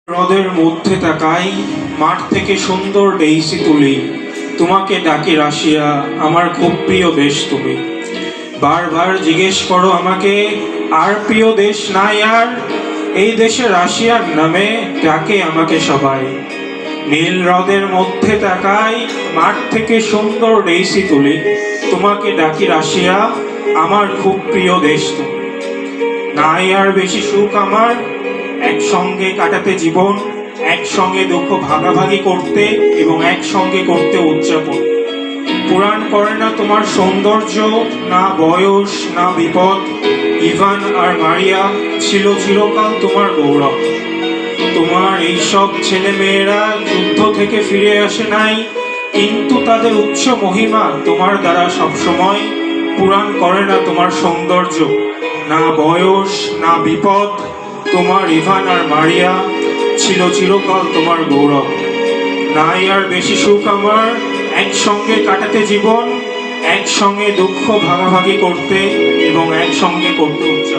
হ্রদের মধ্যে তাকাই, মাঠ থেকে সুন্দর ডেইসি তুলি, তোমাকে ডাকি রাশিয়া, আমার খুব প্রিয় দেশ তুমি। বারবার জিজ্ঞেস করো আমাকে, আর প্রিয় দেশ নাই আর? এই দেশে রাশিয়ার নামে ডাকে আমাকে সবাই। নীল হ্রদের মধ্যে তাকাই, মাঠ থেকে সুন্দর ডেইসি তুলি, তোমাকে ডাকি রাশিয়া, আমার খুব প্রিয় দেশ তুমি। নাই আর বেশি সুখ আমার, একসঙ্গে কাটাতে জীবন, একসঙ্গে দুঃখ ভাগাভাগি করতে এবং একসঙ্গে করতে উদযাপন। পুরাণ করে না তোমার সৌন্দর্য, না বয়স না বিপদ। ইভান আর মারিয়া ছিল চিরকাল তোমার গৌরব। তোমার এইসব ছেলে মেয়েরা যুদ্ধ থেকে ফিরে আসে নাই, কিন্তু তাদের উচ্চ মহিমা তোমার দ্বারা সবসময়। পুরাণ করে না তোমার সৌন্দর্য, না বয়স না বিপদ। তোমার ইভান আর মারিয়া ছিল চিরকাল তোমার গৌরব। নাই আর বেশি সুখ আমার, একসঙ্গে কাটাতে জীবন, একসঙ্গে দুঃখ ভাগাভাগি করতে এবং একসঙ্গে করতে উচ্চ